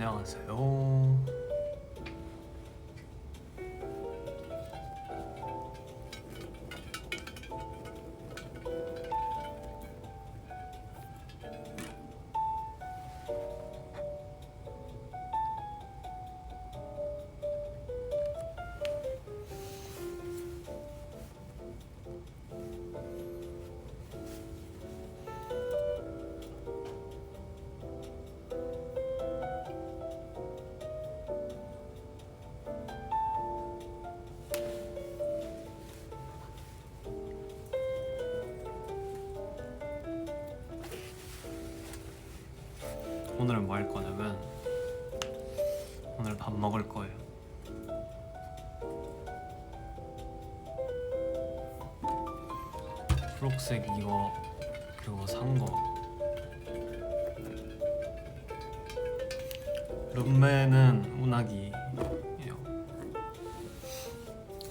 안녕하세요. 오늘은 뭐 할 거냐면 오늘 밥 먹을 거예요. 초록색 이거 그리고 산 거. 룸메는 운하기예요.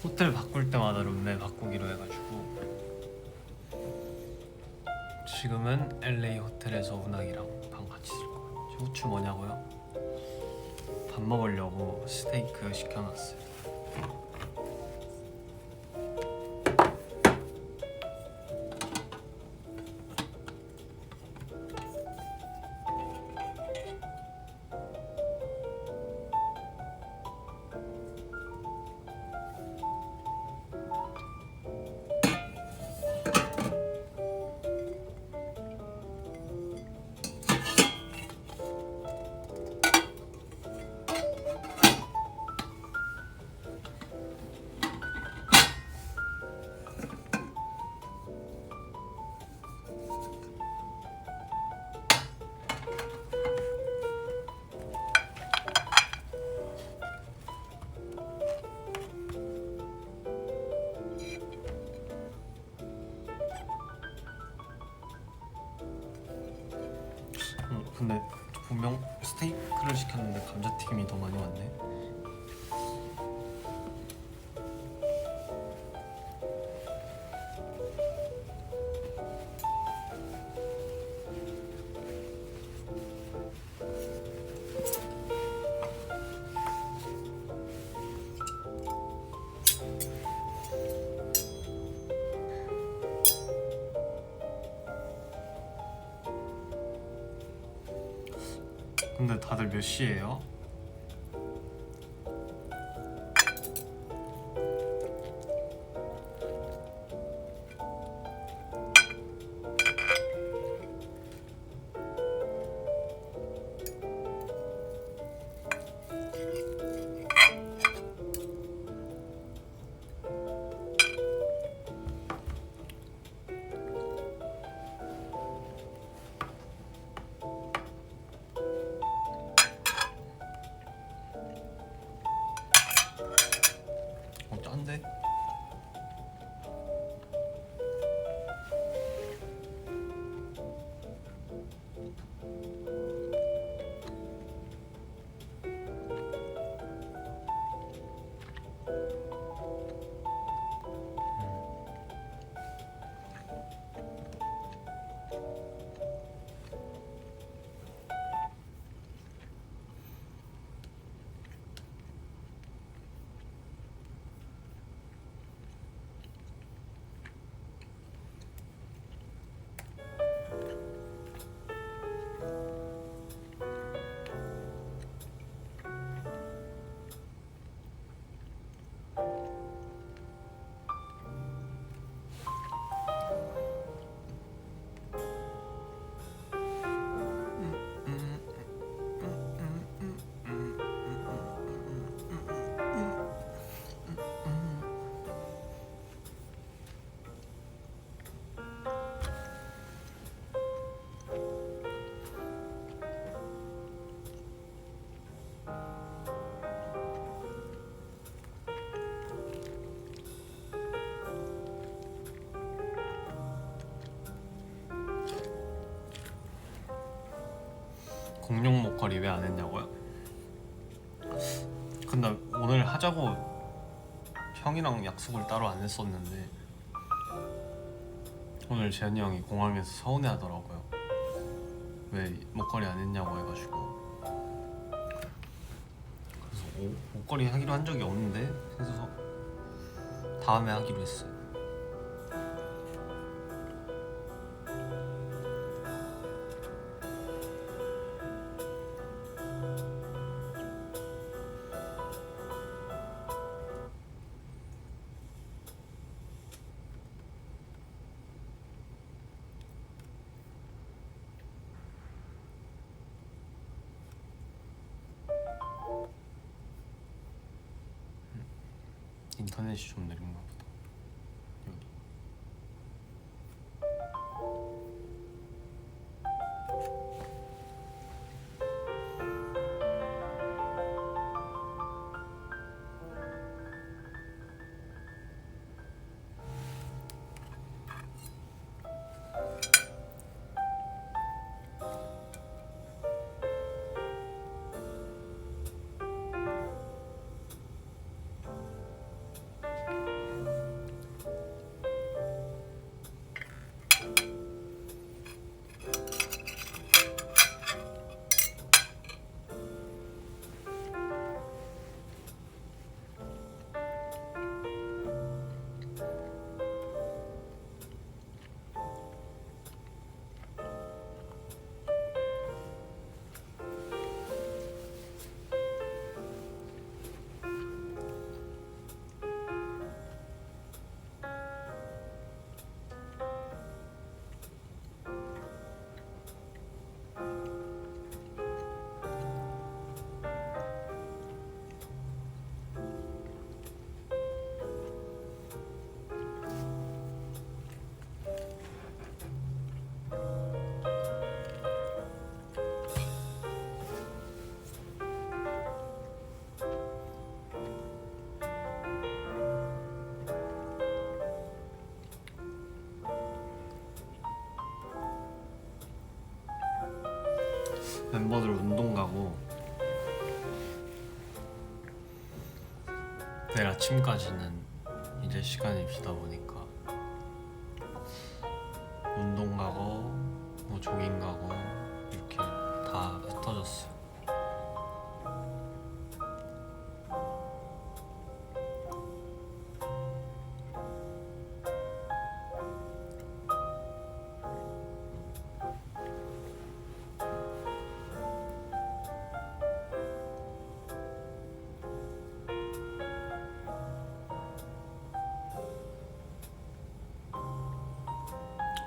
호텔 바꿀 때마다 룸메 바꾸기로 해가지고 지금은 LA 호텔에서 운하기랑 방 같이 쓸 거예요. 후추 뭐냐고요? 밥 먹으려고 스테이크 시켜놨어요. 근데 분명 스테이크를 시켰는데 감자튀김이 더 많이 왔네. 근데 다들 몇 시예요? 짠데? 공룡 목걸이 왜 안 했냐고요? 근데 오늘 하자고 형이랑 약속을 따로 안 했었는데 오늘 재현이 형이 공항에서 서운해하더라고요. 왜 목걸이 안 했냐고 해가지고 목걸이 하기로 한 적이 없는데 그래서 다음에 하기로 했어요. 인터넷이 좀 느린가 보다. 여기. 멤버들 운동 가고 내일 아침까지는 이제 시간이 비다 보니까 운동 가고 뭐 조깅 가고 이렇게 다 흩어졌어요.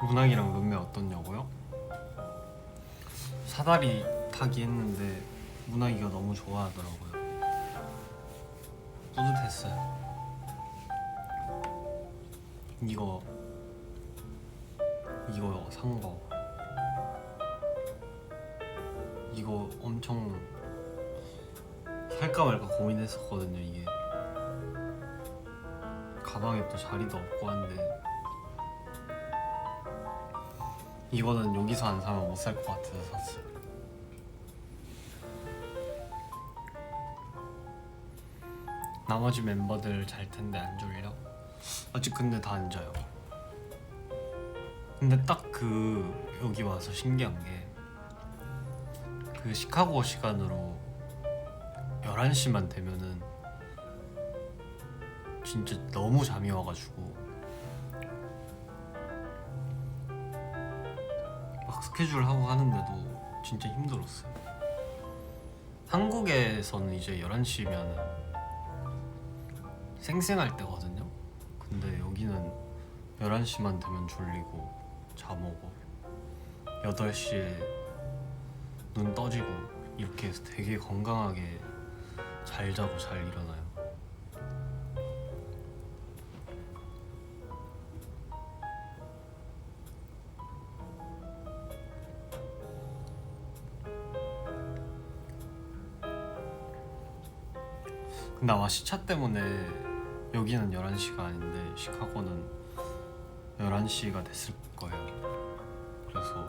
문학이랑 룸메 어떻냐고요? 사다리 타기 했는데 문학이가 너무 좋아하더라고요. 뿌듯했어요. 이거 산 거 이거 엄청 살까 말까 고민했었거든요. 이게 가방에 또 자리도 없고 한데 이거는 여기서 안 사면 못 살 것 같아서 샀어요. 나머지 멤버들 잘 텐데 안 졸려? 아직 근데 다 안 자요. 근데 딱 여기 와서 신기한 게 그 시카고 시간으로 11시만 되면은 진짜 너무 잠이 와가지고 막 스케줄 하고 하는데도 진짜 힘들었어요. 한국에서는 이제 11시면은 쌩쌩할 때거든요. 근데 여기는 11시만 되면 졸리고 잠오고 8시에 눈 떠지고 이렇게 해서 되게 건강하게 잘 자고 잘 일어나요. 근데 아마 시차 때문에 여기는 11시가 아닌데 시카고는 11시가 됐을 거예요. 그래서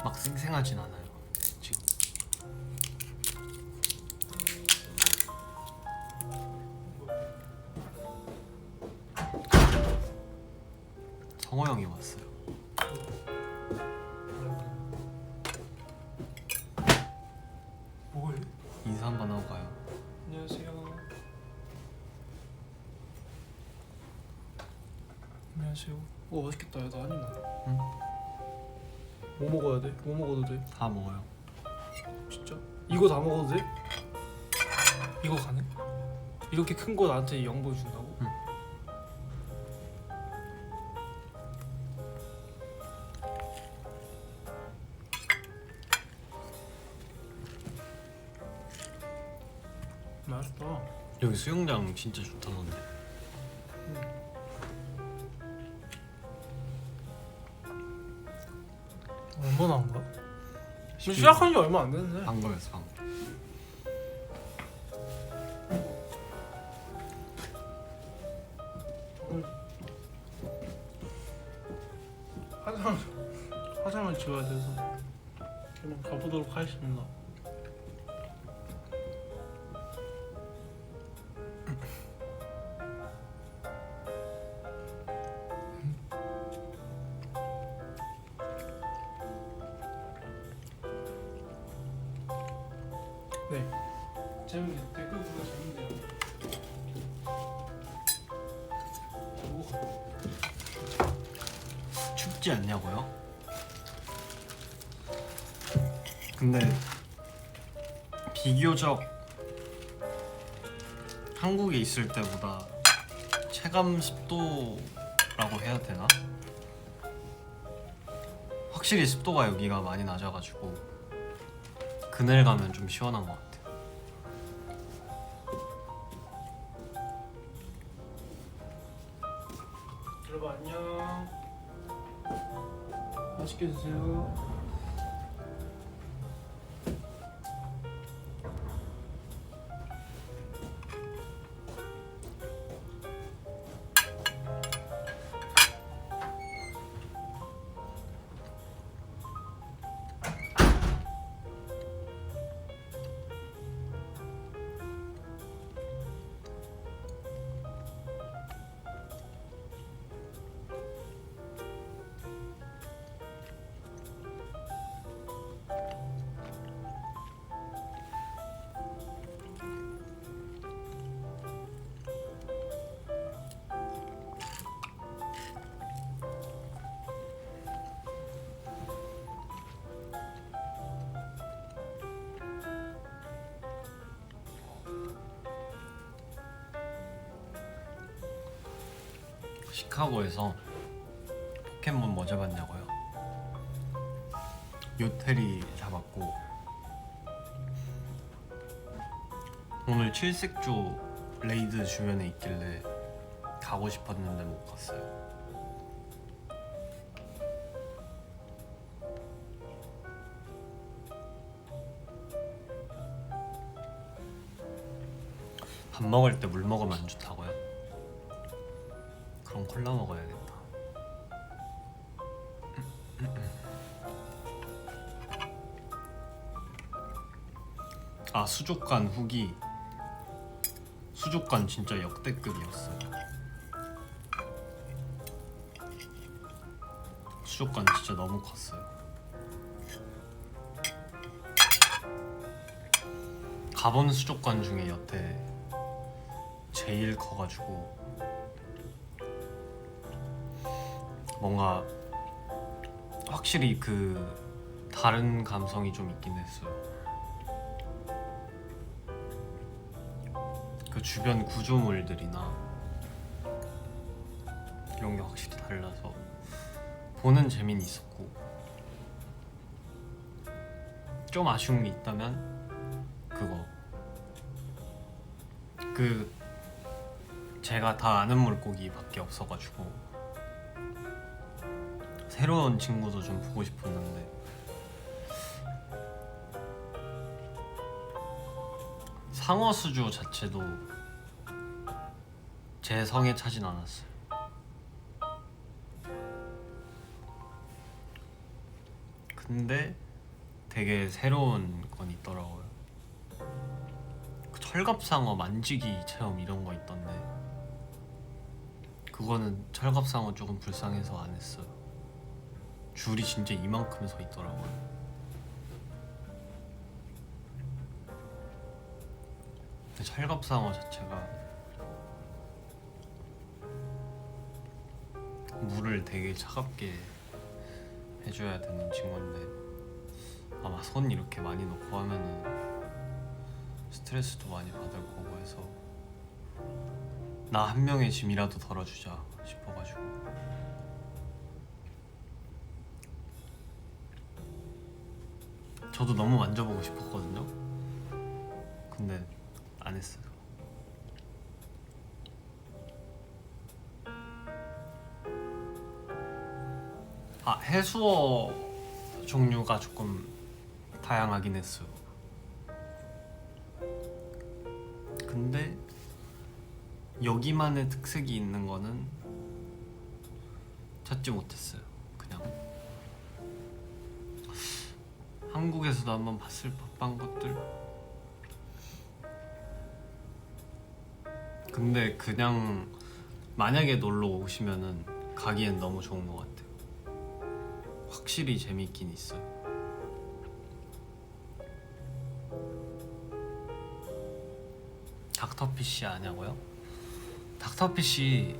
막 쌩쌩하진 않아요 지금. 성호 형이 왔어요. 인사 한번 하고 가요. 안녕하세요. 안녕하세요. 오 맛있겠다. 야, 나 한 입만. 응. 뭐 먹어야 돼? 뭐 먹어도 돼? 다 먹어요. 진짜? 이거 다 먹어도 돼? 이거 가능? 이렇게 큰 거 나한테 양보해 준다고? 응. 맛있다. 여기 수영장 진짜 좋다던데. 얼마나 한 거야? 시작한 지 얼마 안 됐네. 방금에서 방금. 화장을 지워야 돼서 그냥 가보도록 하겠습니다. 네. 재밌네. 댓글 보기가 재밌네요. 춥지 않냐고요? 근데 비교적 한국에 있을 때보다 체감 습도라고 해야 되나? 확실히 습도가 여기가 많이 낮아가지고 그늘 가면 좀 시원한 것 같아요. 여러분 안녕. 맛있게 드세요. 시카고에서 포켓몬 뭐 잡았냐고요? 요테리 잡았고 오늘 칠색조 레이드 주변에 있길래 가고 싶었는데 못 갔어요. 밥 먹을 때 물 먹으면 안 좋다고요? 그럼 콜라 먹어야겠다. 아 수족관 후기. 수족관 진짜 역대급이었어요. 수족관 진짜 너무 컸어요. 가본 수족관 중에 여태 제일 커가지고 뭔가 확실히 그 다른 감성이 좀 있긴 했어요. 그 주변 구조물들이나 이런 게 확실히 달라서 보는 재미는 있었고 좀 아쉬운 게 있다면 그거 그 제가 다 아는 물고기밖에 없어가지고 새로운 친구도 좀 보고 싶었는데 상어수조 자체도 제 성에 차진 않았어요. 근데 되게 새로운 건 있더라고요. 그 철갑상어 만지기 체험 이런 거 있던데 그거는 철갑상어 조금 불쌍해서 안 했어요. 줄이 진짜 이만큼 서 있더라고요. 그 찰갑상어 자체가 물을 되게 차갑게 해줘야 되는 친구인데 아마 손 이렇게 많이 놓고 하면은 스트레스도 많이 받을 거고 해서 나 한 명의 짐이라도 덜어주자 싶어가지고. 저도 너무 만져보고 싶었거든요. 근데 안 했어요. 아, 해수어 종류가 조금 다양하긴 했어요. 근데 여기만의 특색이 있는 거는 찾지 못했어요. 그냥 한국에서도 한번 봤을 법한 것들. 근데 그냥 만약에 놀러 오시면은 가기엔 너무 좋은 것 같아요. 확실히 재밌긴 있어요. 닥터피쉬 아냐고요? 닥터피쉬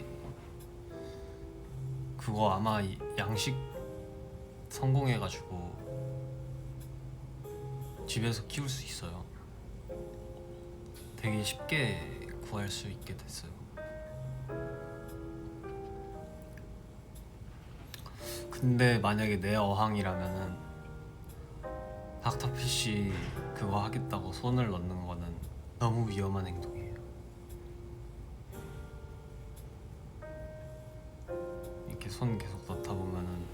그거 아마 양식 성공해가지고 집에서 키울 수 있어요. 되게 쉽게 구할 수 있게 됐어요. 근데 만약에 내 어항이라면은 닥터피쉬 그거 하겠다고 손을 넣는 거는 너무 위험한 행동이에요. 이렇게 손 계속 넣다 보면은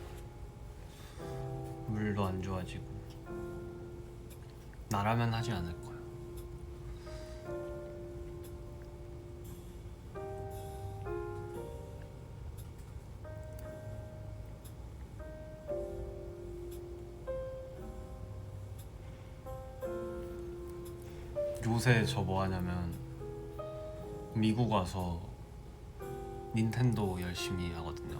물도 안 좋아지고. 나라면 하지 않을 거예요. 요새 저 뭐 하냐면 미국 와서 닌텐도 열심히 하거든요.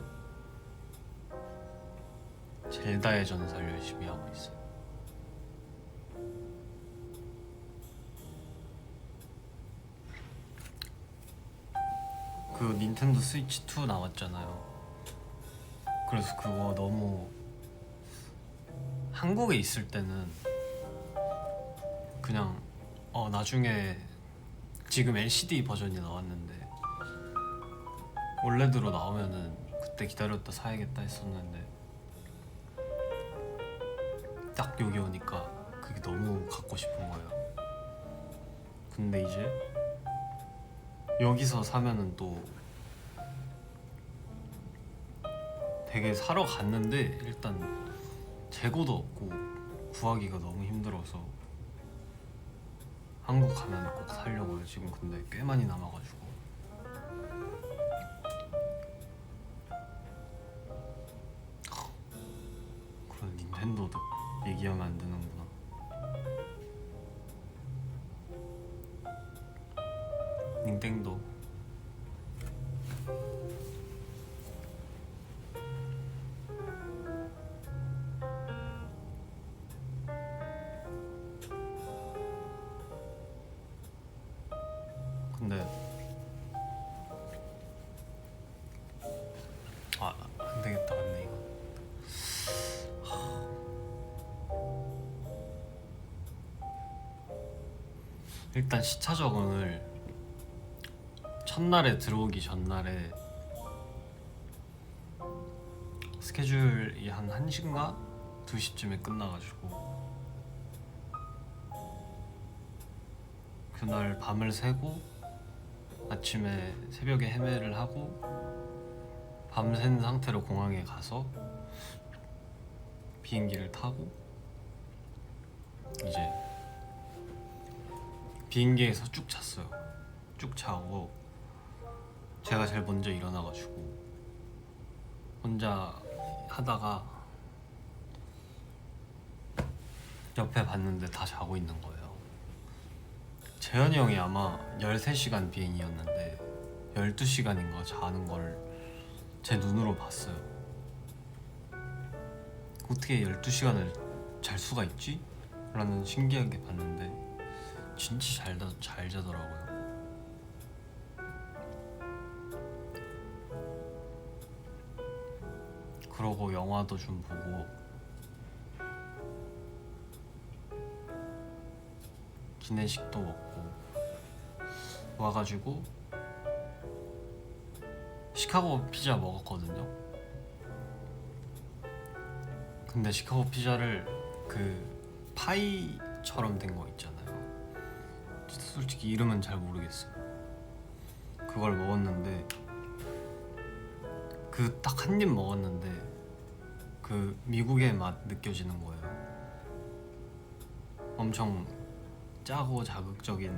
젤다의 전설 열심히 하고 있어요. 그 닌텐도 스위치 2 나왔잖아요. 그래서 그거 너무 한국에 있을 때는 그냥 나중에 지금 LCD 버전이 나왔는데 올레드로 나오면은 그때 기다렸다 사야겠다 했었는데 딱 여기 오니까 그게 너무 갖고 싶은 거예요. 근데 이제 여기서 사면은 또 되게 사러 갔는데 일단 재고도 없고 구하기가 너무 힘들어서 한국 가면 꼭 사려고요. 지금 근데 꽤 많이 남아가지고. 그런 닌텐도도 얘기하면 안 되는구나. 닌텐도. 근데 안 되겠다. 근데 이거 일단 시차 적응을 첫날에 들어오기 전날에 스케줄이 한 1시인가 2시쯤에 끝나가지고 그날 밤을 새고 아침에 새벽에 헤매를 하고 밤샌 상태로 공항에 가서 비행기를 타고 이제 비행기에서 쭉 잤어요. 쭉 자고 제가 제일 먼저 일어나가지고 혼자 하다가 옆에 봤는데 다 자고 있는 거예요. 재현이 형이 아마 13시간 비행이었는데 12시간인가 자는 걸 제 눈으로 봤어요. 어떻게 12시간을 잘 수가 있지? 라는 신기하게 봤는데 진짜 잘 자더라고요. 그러고 영화도 좀 보고 기내식도 먹고 와가지고 시카고 피자 먹었거든요. 근데 시카고 피자를 그 파이처럼 된 거 있잖아요. 솔직히 이름은 잘 모르겠어요. 그걸 먹었는데 그 딱 한 입 먹었는데 그 미국의 맛 느껴지는 거예요. 엄청 짜고 자극적인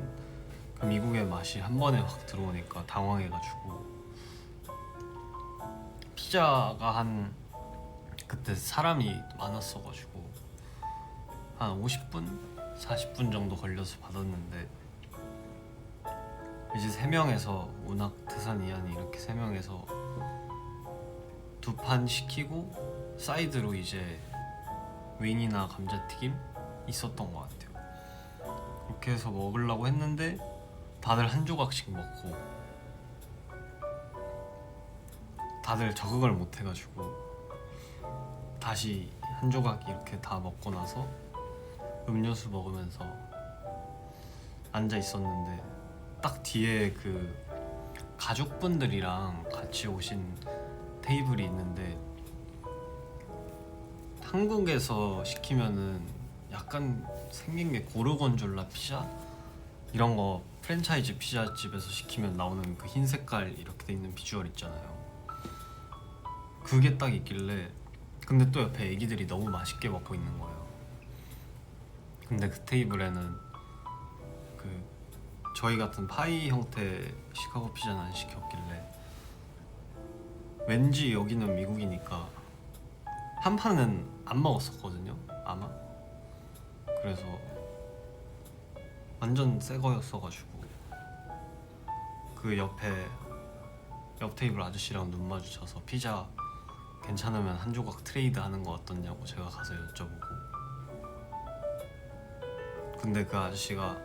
그 미국의 맛이 한 번에 확 들어오니까 당황해가지고 피자가 한 그때 사람이 많았어가지고 한 50분? 40분 정도 걸려서 받았는데 이제 3명에서 운학, 태산, 이한이 이렇게 3명에서 2판 시키고 사이드로 이제 윙이나 감자튀김 있었던 것 같아요. 그렇게 해서 먹으려고 했는데 다들 한 조각씩 먹고 다들 적응을 못 해가지고 다시 한 조각 이렇게 다 먹고 나서 음료수 먹으면서 앉아 있었는데 딱 뒤에 그 가족분들이랑 같이 오신 테이블이 있는데 한국에서 시키면은 약간 생긴 게 고르곤졸라 피자 이런 거 프랜차이즈 피자집에서 시키면 나오는 그 흰 색깔 이렇게 돼 있는 비주얼 있잖아요. 그게 딱 있길래 근데 또 옆에 애기들이 너무 맛있게 먹고 있는 거예요. 근데 그 테이블에는 그 저희 같은 파이 형태 시카고 피자는 안 시켰길래 왠지 여기는 미국이니까 한 판은 안 먹었었거든요 아마. 그래서 완전 새 거였어가지고 그 옆 테이블 아저씨랑 눈 마주쳐서 피자 괜찮으면 한 조각 트레이드 하는 거 어떻냐고 제가 가서 여쭤보고 근데 그 아저씨가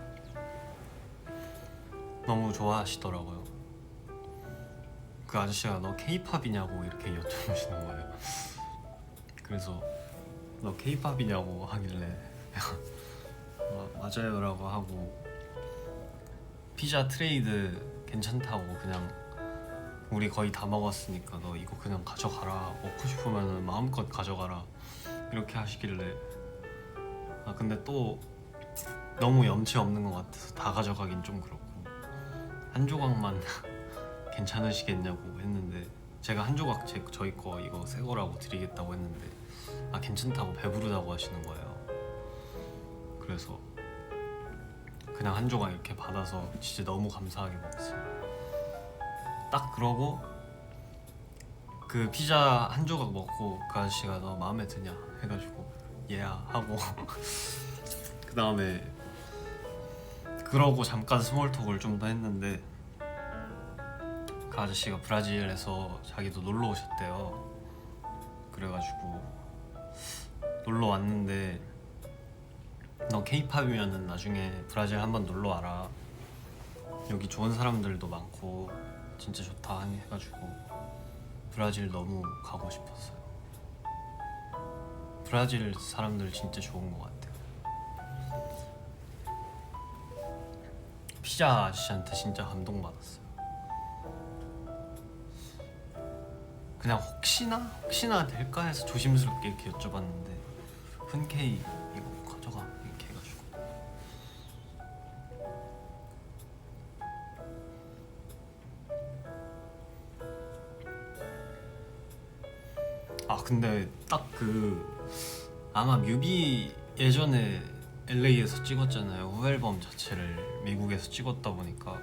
너무 좋아하시더라고요. 그 아저씨가 너 케이팝이냐고 이렇게 여쭤보시는 거예요. 그래서 너 케이팝이냐고 하길래 맞아요 라고 하고 피자 트레이드 괜찮다고 그냥 우리 거의 다 먹었으니까 너 이거 그냥 가져가라 먹고 싶으면 마음껏 가져가라 이렇게 하시길래 근데 또 너무 염치 없는 것 같아서 다 가져가긴 좀 그렇고 한 조각만 괜찮으시겠냐고 했는데 제가 한 조각 저희 거 이거 새 거라고 드리겠다고 했는데 괜찮다고 배부르다고 하시는 거예요. 그래서 그냥 한 조각 이렇게 받아서 진짜 너무 감사하게 먹었어요. 딱 그러고 그 피자 한 조각 먹고 그 아저씨가 너 마음에 드냐 해가지고 얘야 하고 그 다음에 그러고 잠깐 스몰톡을 좀 더 했는데 그 아저씨가 브라질에서 자기도 놀러 오셨대요. 그래가지고 놀러 왔는데 너 케이팝이면은 나중에 브라질 한번 놀러 와라. 여기 좋은 사람들도 많고 진짜 좋다 해가지고 브라질 너무 가고 싶었어요. 브라질 사람들 진짜 좋은 것 같아요. 피자 아저씨한테 진짜 감동받았어요. 그냥 혹시나 될까 해서 조심스럽게 이렇게 여쭤봤는데 흔쾌히 이거 가져가 이렇게 해가지고 근데 딱 아마 뮤비 예전에 LA에서 찍었잖아요. 후앨범 자체를 미국에서 찍었다 보니까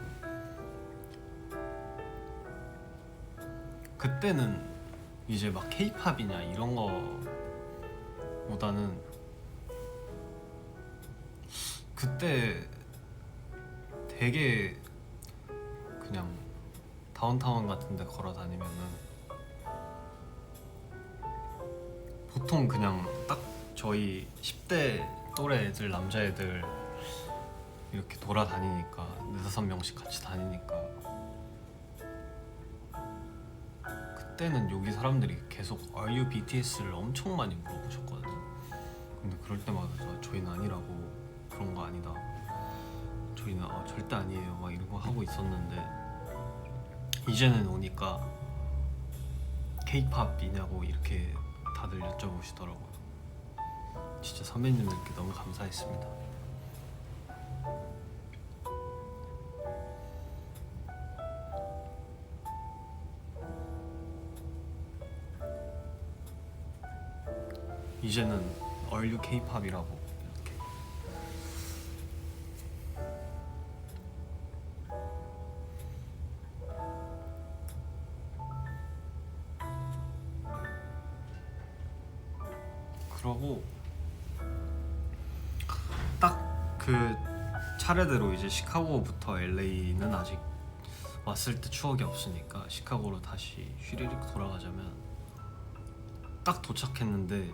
그때는 이제 막 케이팝이냐 이런 거보다는 그때 되게 그냥 다운타운 같은 데 걸어 다니면은 보통 그냥 딱 저희 10대 또래 애들 남자애들 이렇게 돌아다니니까 4-5명씩 같이 다니니까 그때는 여기 사람들이 계속 Are you BTS를 엄청 많이 물어보셨거든요. 근데 그럴 때마다 저희는 아니라고, 그런 거 아니다, 저희는 절대 아니에요 막 이런 거 하고 있었는데, 이제는 오니까 K-팝이냐고 이렇게 다들 여쭤보시더라고요. 진짜 선배님들께 너무 감사했습니다. 이제는 Are you K-팝이라고 이렇게. 그러고 딱 그 차례대로 이제 시카고부터 LA는 아직 왔을 때 추억이 없으니까 시카고로 다시 휘리릭 돌아가자면, 딱 도착했는데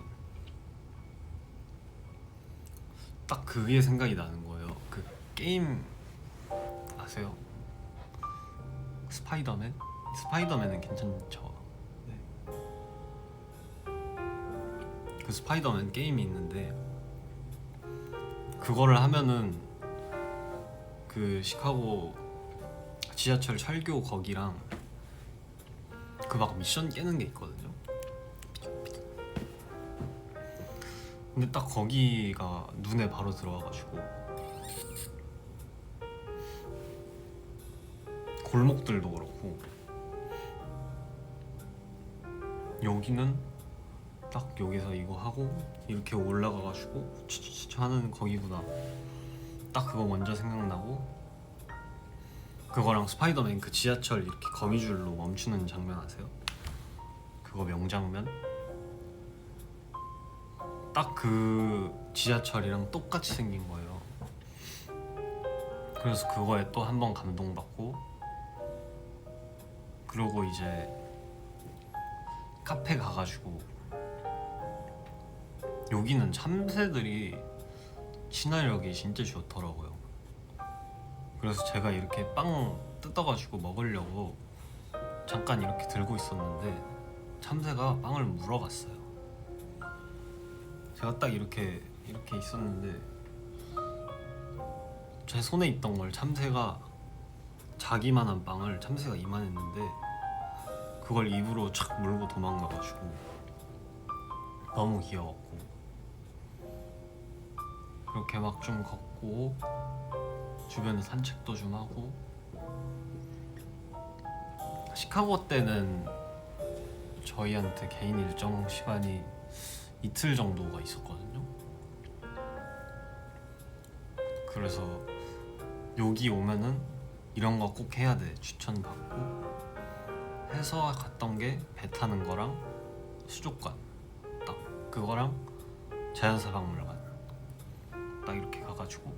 딱 그게 생각이 나는 거예요. 그 게임 아세요? 스파이더맨? 스파이더맨은 괜찮죠? 네. 그 스파이더맨 게임이 있는데 그거를 하면은 그 시카고 지하철 철교 거기랑 그 막 미션 깨는 게 있거든요. 근데 딱 거기가 눈에 바로 들어와가지고 골목들도 그렇고, 여기는 딱 여기서 이거 하고 이렇게 올라가가지고 치치치 하는 거기구나, 딱 그거 먼저 생각나고, 그거랑 스파이더맨 그 지하철 이렇게 거미줄로 멈추는 장면 아세요? 그거 명장면? 딱 그 지하철이랑 똑같이 생긴 거예요. 그래서 그거에 또 한 번 감동받고, 그러고 이제 카페 가가지고, 여기는 참새들이 친화력이 진짜 좋더라고요. 그래서 제가 이렇게 빵 뜯어가지고 먹으려고 잠깐 이렇게 들고 있었는데 참새가 빵을 물어갔어요. 제가 딱 이렇게 있었는데 제 손에 있던 걸 참새가, 자기만한 빵을 참새가 이만했는데 그걸 입으로 착 물고 도망가가지고 너무 귀여웠고, 그렇게 막 좀 걷고 주변에 산책도 좀 하고. 시카고 때는 저희한테 개인 일정 시간이 이틀 정도가 있었거든요. 그래서 여기 오면은 이런 거 꼭 해야 돼 추천받고 해서 갔던 게 배 타는 거랑 수족관, 딱 그거랑 자연사박물관, 딱 이렇게 가가지고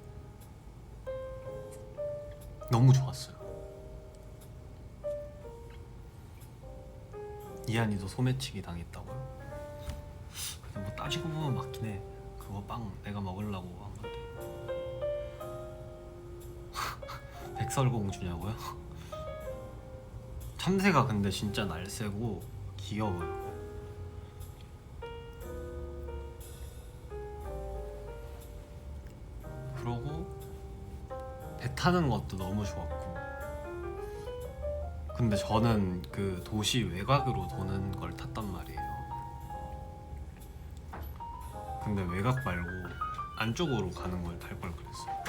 너무 좋았어요. 이한이도 소매치기 당했다고요? 근데 뭐 따지고 보면 맞긴 해. 그거 빵 내가 먹으려고 한 건데. 백설공주냐고요? 참새가 근데 진짜 날쌔고 귀여워요. 그러고 배 타는 것도 너무 좋았고. 근데 저는 그 도시 외곽으로 도는 걸 탔단 말이에요. 근데 외곽 말고 안쪽으로 가는 걸 탈 걸 그랬어요.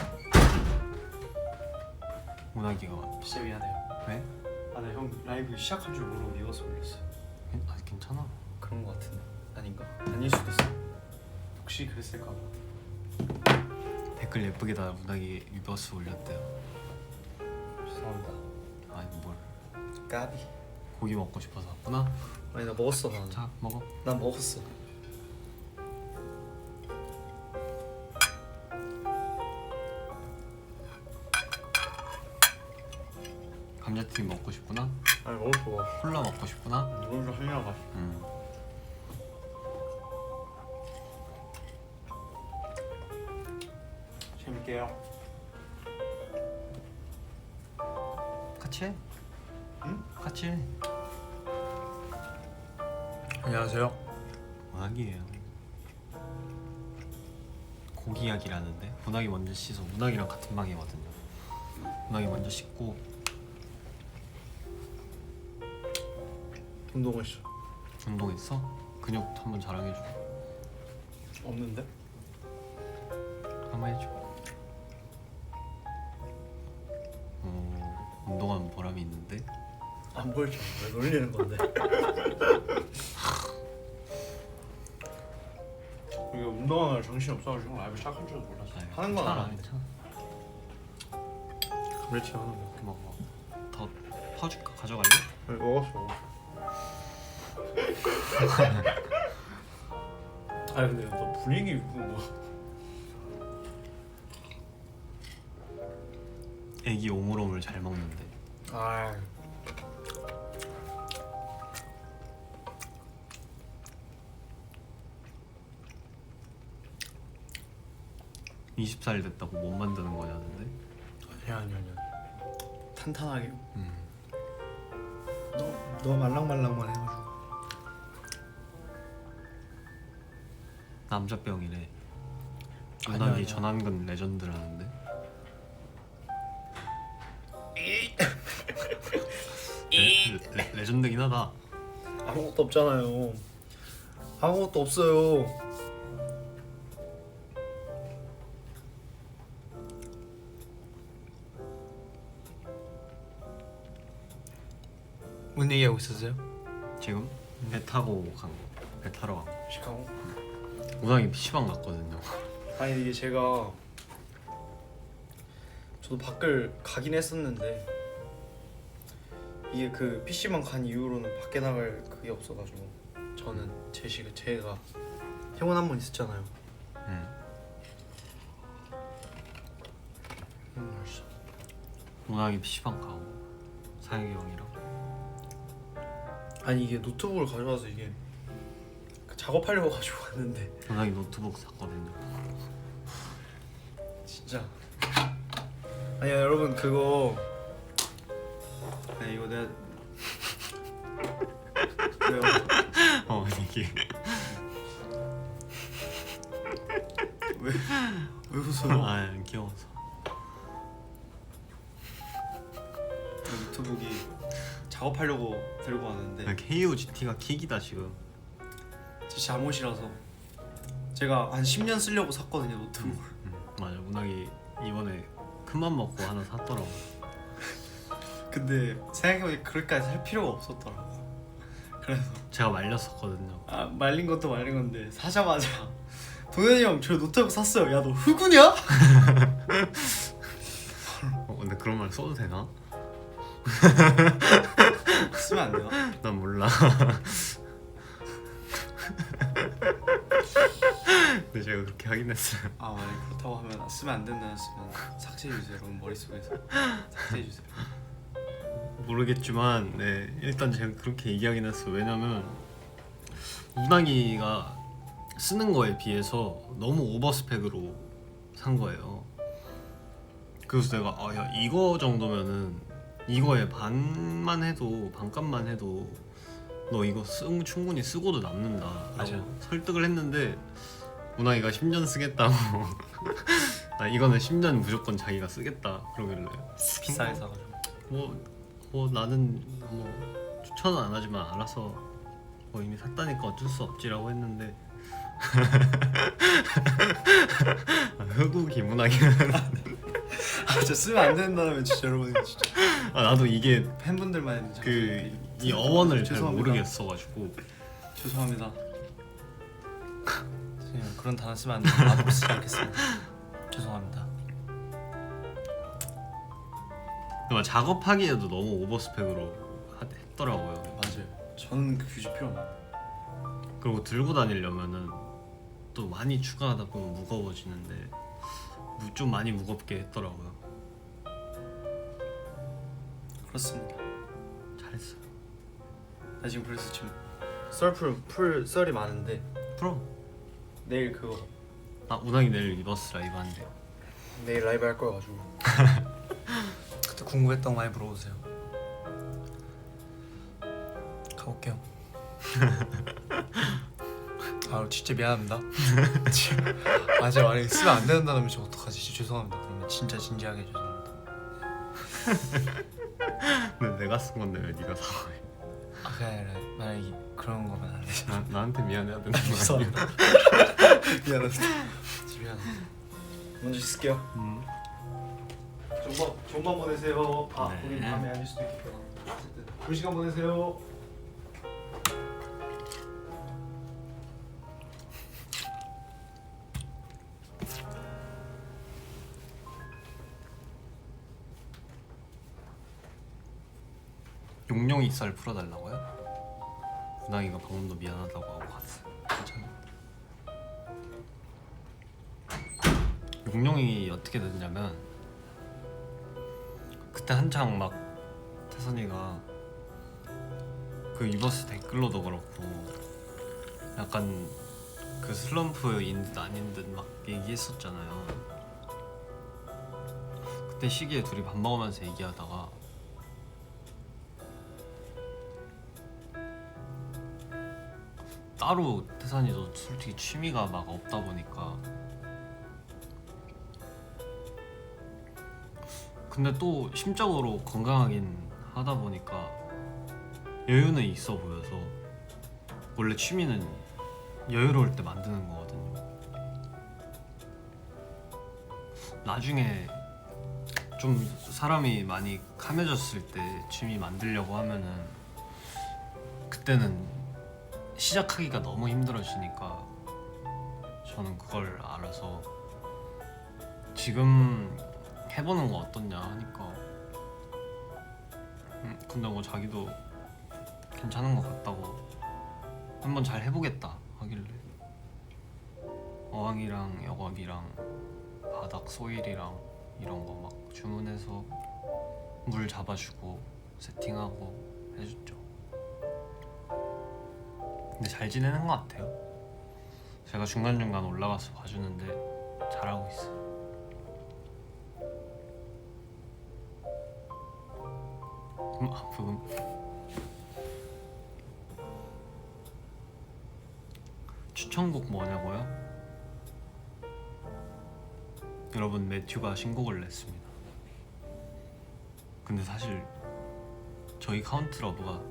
문학이가 왔다. 진짜 미안해요. 왜? 아, 나 형 라이브 시작한 줄 모르고 미워서 올렸어요. 아 괜찮아. 그런 거 같은데 아닌가? 아닐 수도 있어. 혹시 그랬을까 봐. 댓글 예쁘게 다 문학이 리버스 올렸대요. 죄송합니다. 아니 뭘, 까비. 고기 먹고 싶어서 왔구나. 아니 나 먹었어 나는. 자 먹어. 난 먹었어. 감자튀김 먹고 싶구나. 아니 먹었어. 콜라 먹고 싶구나. 이건 좀 하려고. 재밌게요. 같이 해. 응? 같이 해. 안녕하세요. 문학이에요. 고기 이야기라는데 문학이 먼저 씻어. 문학이랑 같은 방이거든요. 문학이 먼저 씻고 운동했어. 운동했어? 근육 한번 자랑해줘. 없는데? 한번 해줘. 운동하면 보람이 있는데? 안 보이죠? 왜 놀리는 건데? 우리가 운동하느라 정신이 없어가지고 라이브 시작한 줄도 몰랐어. 하는 건 괜찮아, 알았는데. 괜찮아. 그렇지 하는 거. 먹어. 더 퍼줄까? 가져갈래? 먹었어. 아니 근데 너 분위기 뭐 애기 오물오물 잘 먹는데. 아 20살 됐다고 못 만드는 거냐는데? 아니야 탄탄하게 음. 너 말랑말랑만 해가지고 남자병이래. 아니야, 문학이 아니야. 전완근 레전드라는데? 레전드긴 하다. 아무것도 없잖아요. 아무것도 없어요. 뭔 얘기하고 있었어요? 지금 배 타고 간 거. 배 타러 간 거. 시카고? 문학이 PC방 갔거든요. 아니 이게 제가 저도 밖을 가긴 했었는데 이게 그 PC방 간 이후로는 밖에 나갈 그게 없어가지고 저는 제가 행운 한 번 있었잖아요. 맛있어. 문학이 PC방 가고 사영이 형이랑. 아니 이게 노트북을 가져와서 이게 작업하려고 가지고 왔는데 문학이 노트북 샀거든요. 진짜 아니야 여러분 그거 이거 내가 왜요? 이게 왜 웃어요? 아 귀여워서. 노트북이 작업하려고 들고 왔는데 KOGT가 킥이다 지금. 제 잠옷이라서 제가 한 10년 쓰려고 샀거든요 노트북을. 맞아. 문학이 이번에 큰맘 먹고 하나 샀더라고. 근데 생각해보니 그렇게까지 살 필요가 없었더라고. 그래서 제가 말렸었거든요. 말린 것도 말린 건데 사자마자 동현이 형 저 노트북 샀어요. 야 너 흑우냐? 근데 그런 말 써도 되나? 쓰면 안 되나? 난 몰라. 근데 제가 그렇게 하긴 했어요. 만약 그렇다고 하면 쓰면 안 된다 했으면 삭제해주세요. 여러분 머릿속에서 삭제해주세요. 모르겠지만 네 일단 제가 그렇게 얘기하긴 했어요. 왜냐면 문학이가 쓰는 거에 비해서 너무 오버스펙으로 산 거예요. 그래서 내가 야 이거 정도면은 이거에 반만 해도 반값만 해도 너 이거 충분히 쓰고도 남는다. 맞아. 설득을 했는데 문학이가 10년 쓰겠다고. 이거는 10년 무조건 자기가 쓰겠다 그러길래 비싸게 사가지고. 뭐 나는 뭐 추천은 안 하지만 알아서 뭐 이미 샀다니까 어쩔 수 없지라고 했는데 흑우 김문학이는 진짜 쓰면 안 된다면 진짜 여러분 진짜 나도 이게 팬분들만 했는지 이 어원을 잘 죄송합니다. 모르겠어가지고. 죄송합니다. 그런 단어 쓰면 안 돼요. 앞으로 쓰지 않겠습니다. 죄송합니다. 근데 작업하기에도 너무 오버스펙으로 했더라고요. 맞아요. 저는 그 규제 필요 없나요? 그리고 들고 다니려면은 또 많이 추가하다 보면 무거워지는데 좀 많이 무겁게 했더라고요. 그렇습니다. 잘했어요. 나 지금 그래서 지금 풀 썰이 많은데 풀어. 내일 그거 운항이 내일 리버스 라이브 한대요. 내일 라이브 할 거여가지고 그때 궁금했던 거 많이 물어보세요. 가볼게요. 아 진짜 미안합니다. 아제 만약에 쓰면 안 되는 단어면 저 어떡하지? 진짜 죄송합니다. 그러면 진짜 진지하게 죄송합니다. 근데 내가 쓴 건데 왜 네가 사과해? 아 그게 아니라 만약에 그런 거면 안 되죠. 나한테 미안해야 되는 거 아니야? 죄송합니다. 미안합니다. 진짜 미안합니다. 먼저 씻을게요. 좋은 밤 보내세요. 네. 우리 밤에 아닐 수도 있겠다. 어쨌든 좋은 시간 보내세요. 용룡이 썰 풀어달라고요? 은하이가 방금도 미안하다고 하고 갔어요. 괜찮아. 용룡이 어떻게 됐냐면 그때 한창 막 태선이가 그 유버스 댓글로도 그렇고 약간 그 슬럼프인 듯 아닌 듯 막 얘기했었잖아요. 그때 시기에 둘이 밥 먹으면서 얘기하다가 따로 태산이도 솔직히 취미가 막 없다 보니까 근데 또 심적으로 건강하긴 하다 보니까 여유는 있어 보여서 원래 취미는 여유로울 때 만드는 거거든요. 나중에 좀 사람이 많이 카매졌을 때 취미 만들려고 하면은 그때는 시작하기가 너무 힘들어지니까 저는 그걸 알아서 지금 해보는 거 어떻냐 하니까 근데 뭐 자기도 괜찮은 것 같다고 한번 잘 해보겠다 하길래 어항이랑 여과기랑 바닥 소일이랑 이런 거 막 주문해서 물 잡아주고 세팅하고 해줬죠. 근데 잘 지내는 것 같아요. 제가 중간중간 올라가서 봐주는데 잘하고 있어요. 부금 추천곡 뭐냐고요? 여러분 매튜가 신곡을 냈습니다. 근데 사실 저희 카운트 러브가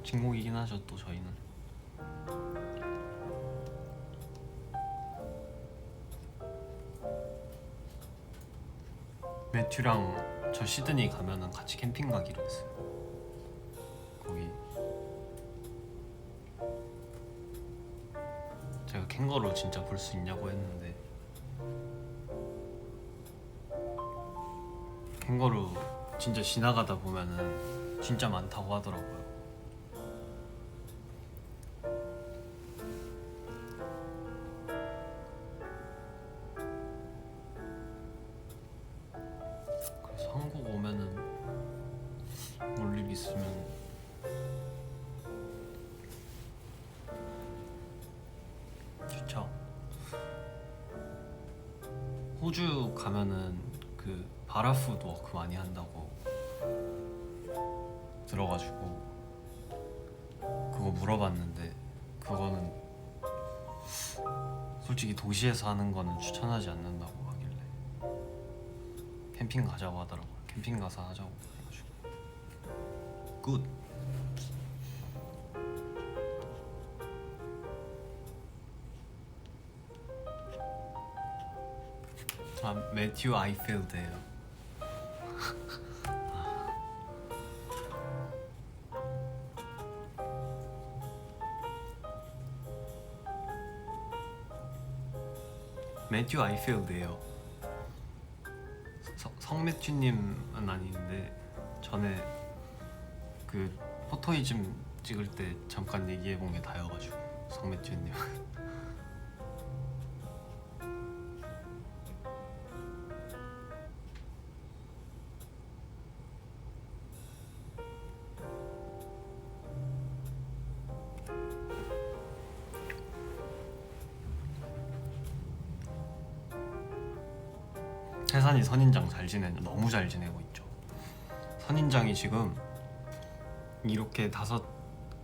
신곡이긴 하죠. 또 저희는 매튜랑 저 시드니 가면은 같이 캠핑 가기로 했어요. 거기 제가 캥거루 진짜 볼 수 있냐고 했는데 캥거루 진짜 지나가다 보면은 진짜 많다고 하더라고요. 그래서 한국 오면은 올 일 있으면 좋죠. 호주 가면은 그 바라푸드 워크 많이 한다고 들어가지고 그거 물어봤는데 그거는 솔직히 도시에서 하는 거는 추천하지 않는다고 하길래 캠핑 가자고 하더라고요. 캠핑 가서 하자고 해가지고 굿. 아 매튜 아이필드예요. 매튜 아이필드예요. 성매튜님은 아닌데 전에 그 포토이즘 찍을 때 잠깐 얘기해본 게 다여가지고 성매튜님. 태산이 선인장 잘 지내냐? 너무 잘 지내고 있죠. 선인장이 지금 이렇게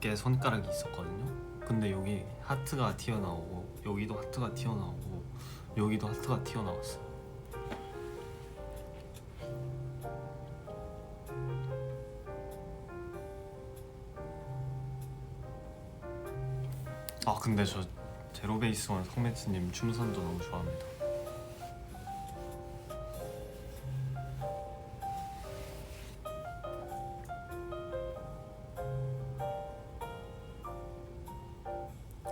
개 손가락이 있었거든요. 근데 여기 하트가 튀어나오고 여기도 하트가 튀어나오고 여기도 하트가 튀어나왔어요. 아 근데 저 제로베이스원 성매트님 춤선도 너무 좋아합니다.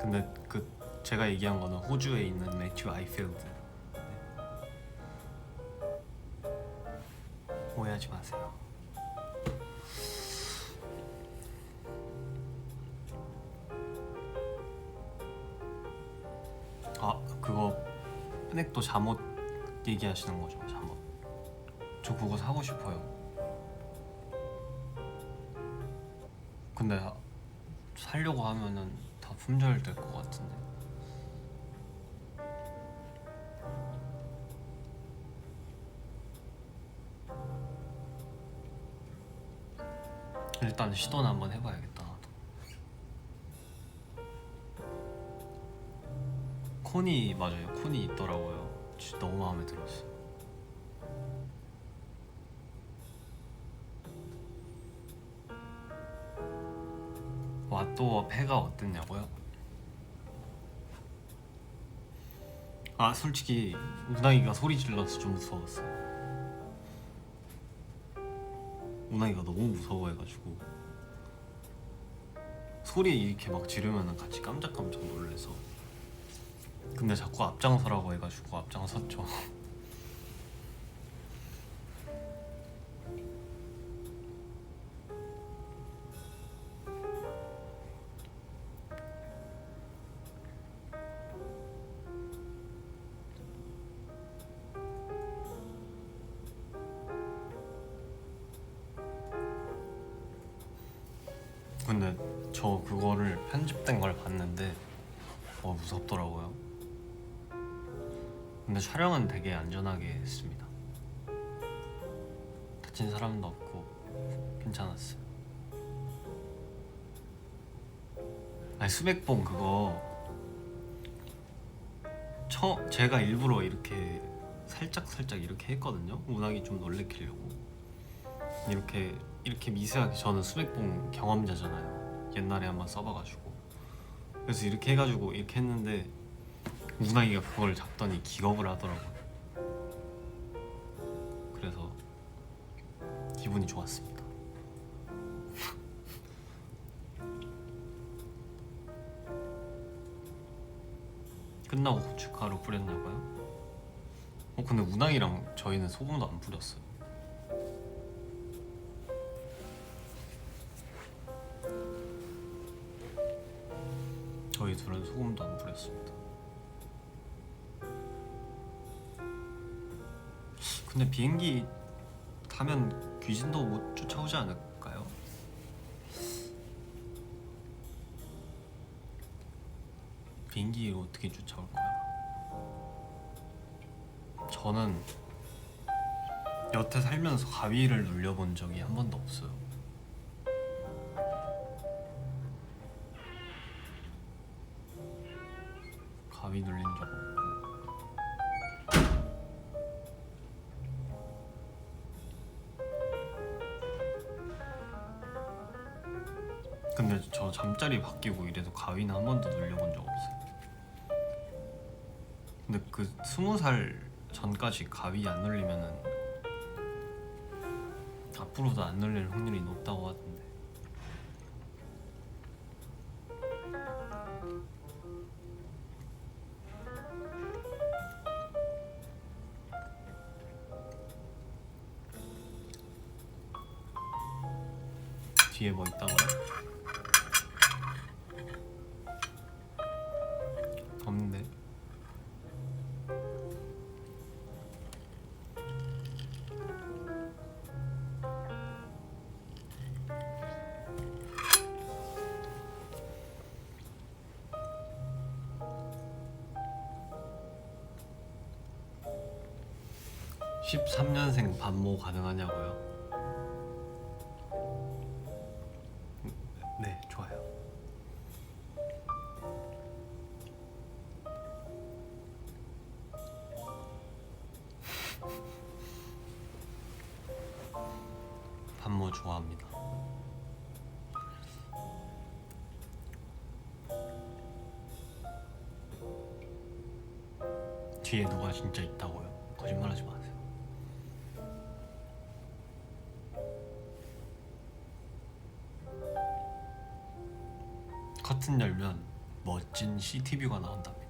근데 그 제가 얘기한 거는 호주에 있는 매튜 아이필드. 오해하지 마세요. 아 그거 푸넥도 잠옷 얘기하시는 거죠? 잠옷. 저 그거 사고 싶어요. 근데 살려고 하면은 다 품절될 것 같은데. 일단 시도는 한번 해봐야겠다. 나도. 콘이 맞아요. 콘이 있더라고요. 진짜 너무 마음에 들었어. 왓도어 패가 어땠냐고요? 아 솔직히 운항이가 소리 질러서 좀 무서웠어. 운항이가 너무 무서워해가지고 소리 이렇게 막 지르면은 같이 깜짝깜짝 놀래서. 근데 자꾸 앞장서라고 해가지고 앞장섰죠. 근데 저 그거를 편집된 걸 봤는데 무섭더라고요. 근데 촬영은 되게 안전하게 했습니다. 다친 사람도 없고 괜찮았어요. 아니 수백봉 그거 제가 일부러 이렇게 살짝 이렇게 했거든요. 운항이 좀 놀래키려고. 이렇게 미세하게. 저는 수백봉 경험자잖아요. 옛날에 한번 써봐가지고. 그래서 이렇게 해가지고 이렇게 했는데 운항이가 그걸 잡더니 기겁을 하더라고요. 그래서 기분이 좋았습니다. 끝나고 고춧가루 뿌렸나봐요. 근데 운항이랑 저희는 소금도 안 뿌렸어요. 저희 둘은 소금도 안 뿌렸습니다. 근데 비행기 타면 귀신도 못 쫓아오지 않을까요? 비행기로 어떻게 쫓아올 거야? 저는 여태 살면서 가위를 눌려본 적이 한 번도 없어요. 가위 눌린 적 없고. 근데 저 잠자리 바뀌고 이래도 가위는 한 번도 눌려본 적 없어요. 근데 그 20살 전까지 가위 안 눌리면은 앞으로도 안 눌릴 확률이 높다고 하던데. 뒤에 뭐 있다고요? 없는데. (13년생) 반모 가능하냐고요? 네, 좋아요. 좋아합니다. 뒤에 누가 진짜 있다고요? 거짓말하지 마세요. 커튼 열면 멋진 시티뷰가 나온답니다.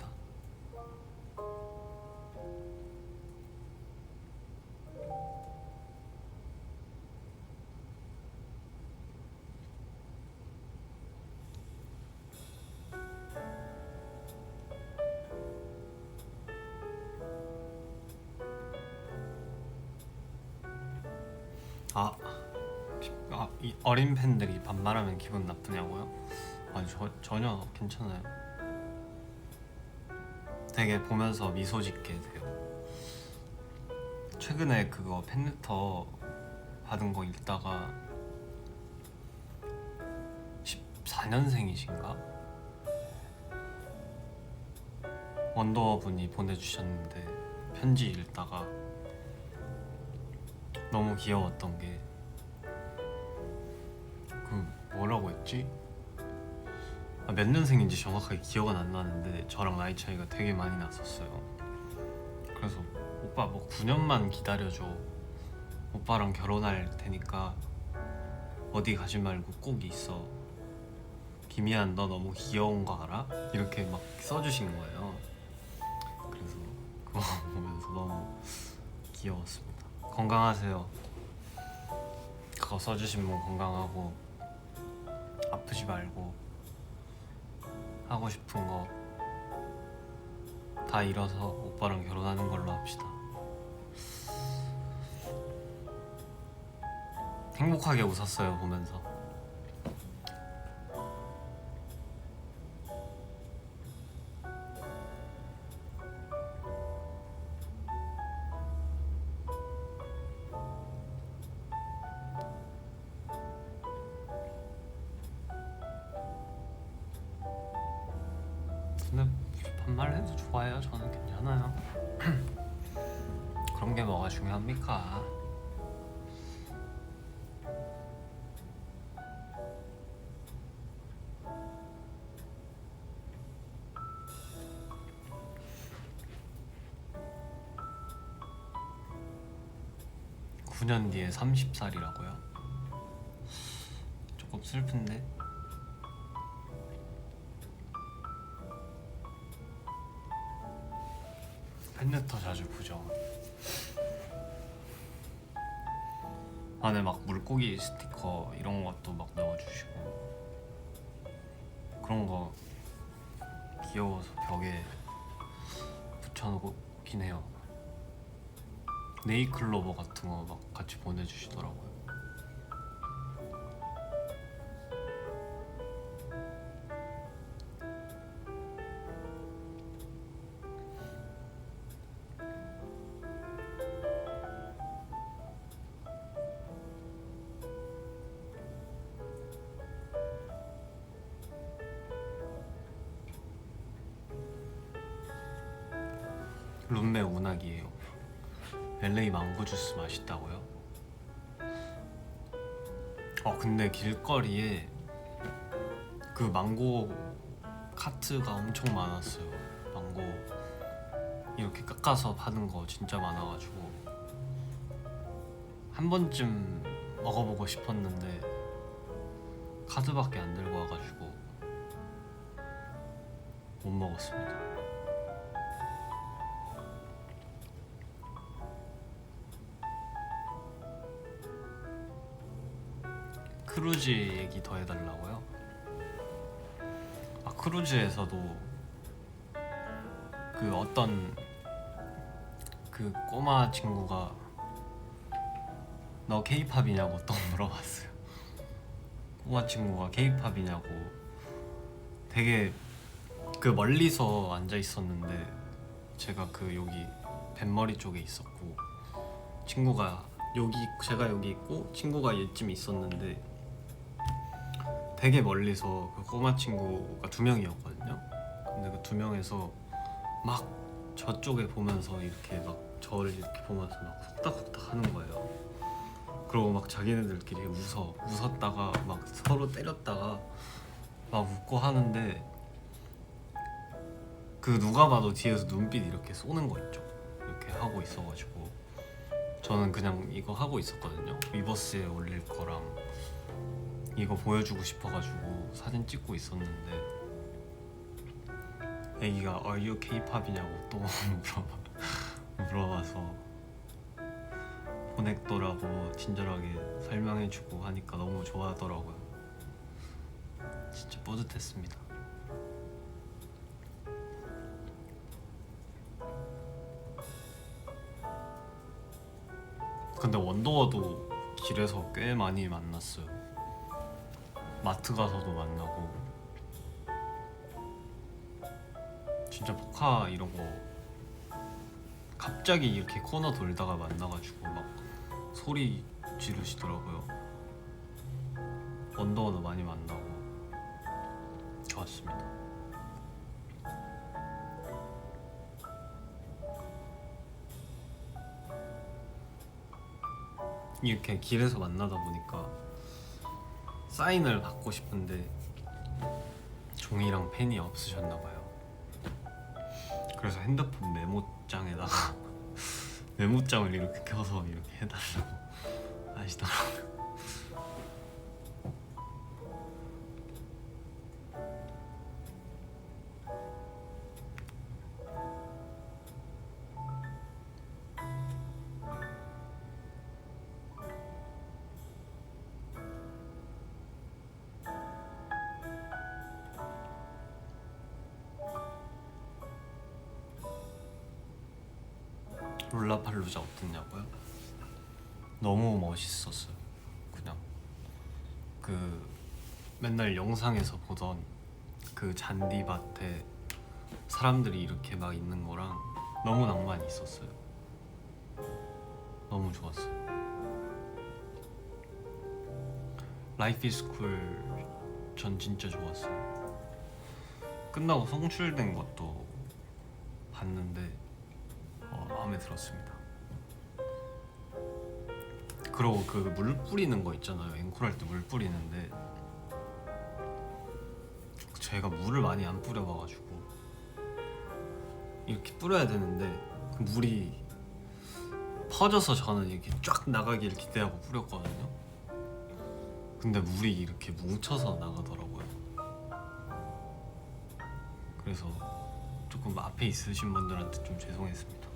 이 어린 팬들이 반말하면 기분 나쁘냐고요? 아니 전혀 괜찮아요. 되게 보면서 미소 짓게 돼요. 최근에 그거 팬레터 받은 거 읽다가 14년생이신가? 원더분이 보내주셨는데 편지 읽다가 너무 귀여웠던 게 뭐라고 했지? 몇 년생인지 정확하게 기억은 안 나는데 저랑 나이 차이가 되게 많이 났었어요. 그래서 오빠 뭐 9년만 기다려줘, 오빠랑 결혼할 테니까 어디 가지 말고 꼭 있어, 김희안 너 너무 귀여운 거 알아? 이렇게 막 써주신 거예요. 그래서 그거 보면서 너무 귀여웠습니다. 건강하세요. 그거 써주신 분 건강하고 아프지 말고 하고 싶은 거 다 이뤄서 오빠랑 결혼하는 걸로 합시다. 행복하게 웃었어요 보면서. 근데 반말해도 좋아해요. 저는 괜찮아요. 그런 게 뭐가 중요합니까? (9년) 뒤에 30살이라고요? 조금 슬픈데? 팬레터 자주 보죠. 안에 막 물고기 스티커 이런 것도 막 넣어주시고, 그런 거 귀여워서 벽에 붙여놓긴 해요. 네이클로버 같은 거 막 같이 보내주시더라고요. 룸메 운학이에요. LA 망고 주스 맛있다고요? 근데 길거리에 그 망고 카트가 엄청 많았어요. 망고 이렇게 깎아서 파는 거 진짜 많아가지고 한 번쯤 먹어보고 싶었는데 카드밖에 안 들고 와가지고 못 먹었습니다. 크루즈 얘기 더 해달라고요? 크루즈에서도 그 어떤 그 꼬마 친구가 너 K-팝이냐고 또 물어봤어요. 꼬마 친구가 K-팝이냐고. 되게 그 멀리서 앉아 있었는데 제가 그 여기 뱃머리 쪽에 있었고, 친구가 여기, 제가 여기 있고 친구가 얘쯤 있었는데 되게 멀리서 그 꼬마 친구가 2명이었거든요. 근데 그 2명에서 막 저쪽에 보면서 이렇게 막 저를 이렇게 보면서 막 훅닥훅닥 하는 거예요. 그러고 막 자기네들끼리 웃었다가 막 서로 때렸다가 막 웃고 하는데 그 누가 봐도 뒤에서 눈빛 이렇게 쏘는 거 있죠. 이렇게 하고 있어가지고 저는 그냥 이거 하고 있었거든요. 위버스에 올릴 거랑 이거 보여주고 싶어가지고 사진 찍고 있었는데 애기가 Are you K-팝이냐고 또 물어봐서 보넥도라고 친절하게 설명해주고 하니까 너무 좋아하더라고요. 진짜 뿌듯했습니다. 근데 원더워도 길에서 꽤 많이 만났어요. 마트 가서도 만나고 진짜 포카 이런 거 갑자기 이렇게 코너 돌다가 만나가지고 막 소리 지르시더라고요. 원더워도 많이 만나고 좋았습니다. 이렇게 길에서 만나다 보니까 사인을 받고 싶은데 종이랑 펜이 없으셨나봐요. 그래서 핸드폰 메모장에다가 메모장을 이렇게 켜서 이렇게 해달라고 하시더라고요. 롤라팔루자 어땠냐고요? 너무 멋있었어요. 그냥 그 맨날 영상에서 보던 그 잔디밭에 사람들이 이렇게 막 있는 거랑 너무 낭만이 있었어요. 너무 좋았어요. 라이프 이즈 쿨 전 진짜 좋았어요. 끝나고 송출된 것도 봤는데 마음에 들었습니다. 그리고 그 물 뿌리는 거 있잖아요. 앵콜 할 때 물 뿌리는데 제가 물을 많이 안 뿌려봐가지고 이렇게 뿌려야 되는데 그 물이 퍼져서 저는 이렇게 쫙 나가길 기대하고 뿌렸거든요. 근데 물이 이렇게 뭉쳐서 나가더라고요. 그래서 조금 앞에 있으신 분들한테 좀 죄송했습니다.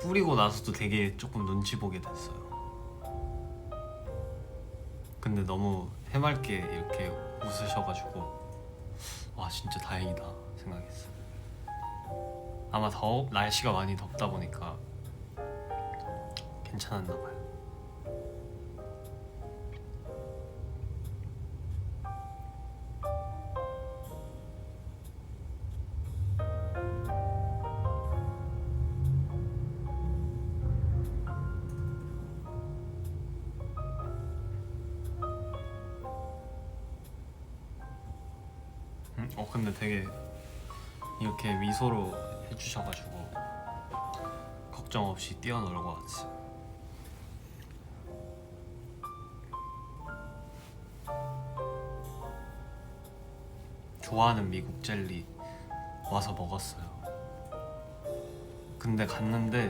뿌리고 나서도 되게 조금 눈치 보게 됐어요. 근데 너무 해맑게 이렇게 웃으셔가지고 와 진짜 다행이다 생각했어요. 아마 날씨가 많이 덥다 보니까 괜찮았나 봐요. 근데 되게 이렇게 미소로 해주셔가지고 걱정 없이 뛰어놀고 왔어요. 좋아하는 미국 젤리 와서 먹었어요. 근데 갔는데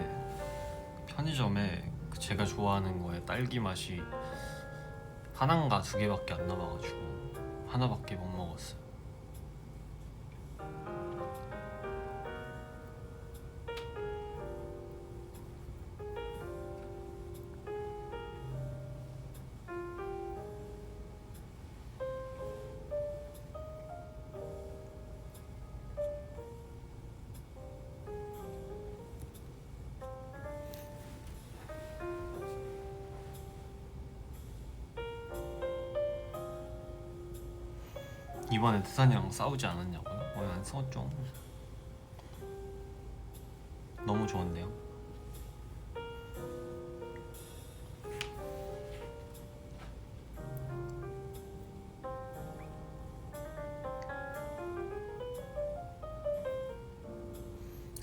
편의점에 제가 좋아하는 거에 딸기 맛이 하나인가 두 개밖에 안 남아가지고 하나밖에 못 먹었어요. 이번에 태산이랑 싸우지 않았냐고요? 안 싸웠죠. 너무 좋은데요?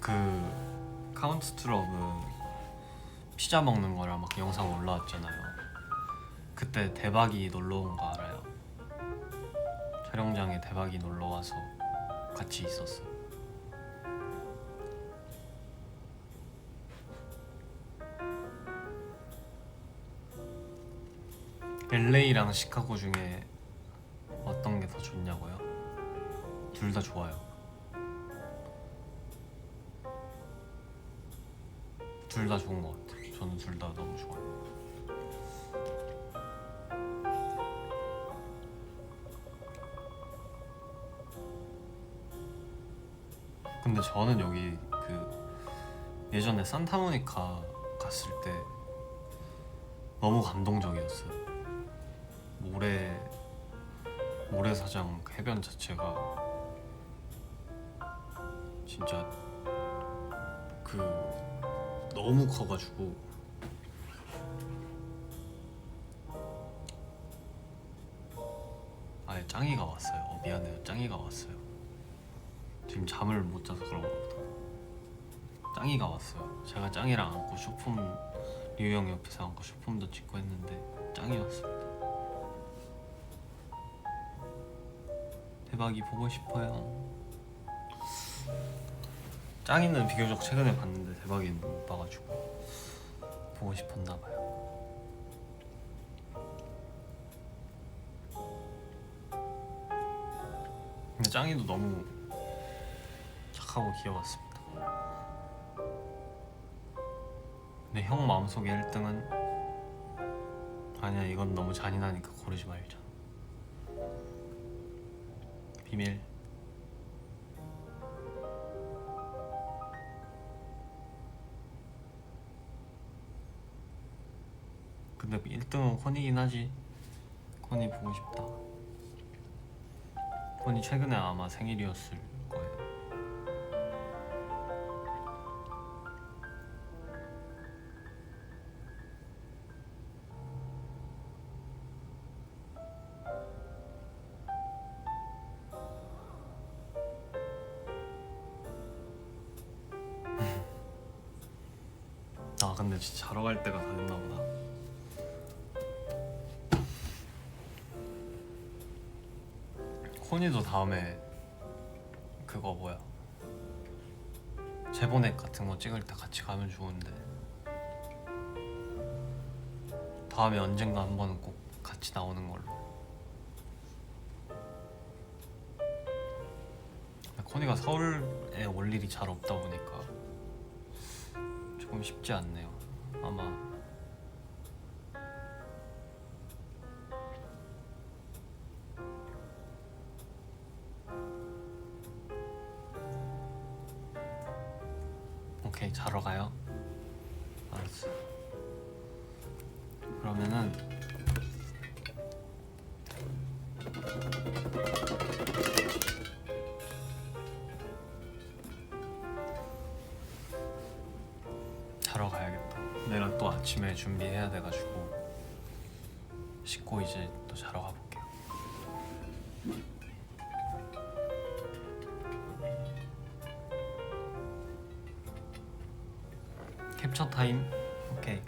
그 카운트 투 러브 피자 먹는 거랑 막 영상 올라왔잖아요. 그때 대박이 놀러 온 거 알아요? 촬영장에 대박이 놀러 와서 같이 있었어요. LA랑 시카고 중에 어떤 게 더 좋냐고요? 둘 다 좋아요. 둘 다 좋은 것 같아요. 저는 둘 다 너무 좋아요. 근데 저는 여기 그 예전에 산타모니카 갔을 때 너무 감동적이었어요. 모래사장 해변 자체가 진짜 그 너무 커가지고 아예 짱이가 왔어요. 미안해요. 짱이가 왔어요. 지금 잠을 못 자서 그런가 보다. 짱이가 왔어요. 제가 짱이랑 안고 쇼폼 리우 형 옆에서 안고 쇼폼도 찍고 했는데 짱이었습니다. 대박이 보고 싶어요. 짱이는 비교적 최근에 봤는데 대박이는 못 봐가지고 보고 싶었나봐요. 근데 짱이도 너무 착하고 귀여웠습니다. 근데 형 마음속에 1등은 아니야, 이건 너무 잔인하니까 고르지 말자. 비밀. 근데 1등은 코니긴 하지. 코니 보고 싶다. 코니 최근에 아마 생일이었을 거예요. 아 근데 진짜 자러 갈 때가 다 됐나 보다. 코니도 다음에 그거 뭐야, 제보넷 같은 거 찍을 때 같이 가면 좋은데 다음에 언젠가 한 번은 꼭 같이 나오는 걸로. 코니가 서울에 올 일이 잘 없다 보니까 조금 쉽지 않네요. 아마 오케이, 자러 가요. 알았어. 그러면은 자러 가야겠다. 내일 또 아침에 준비해야 돼가지고 씻고 이제 또 자러 가볼게요. 캡처 타임. 오케이.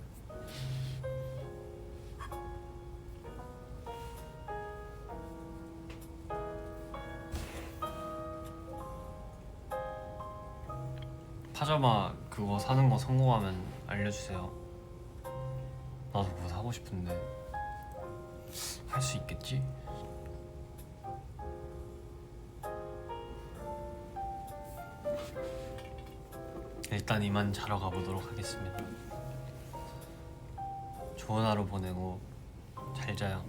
파자마 그거 사는 거 성공하면 알려주세요. 나도 그거 사고 싶은데 할 수 있겠지? 일단 이만 자러 가보도록 하겠습니다. 좋은 하루 보내고 잘 자요.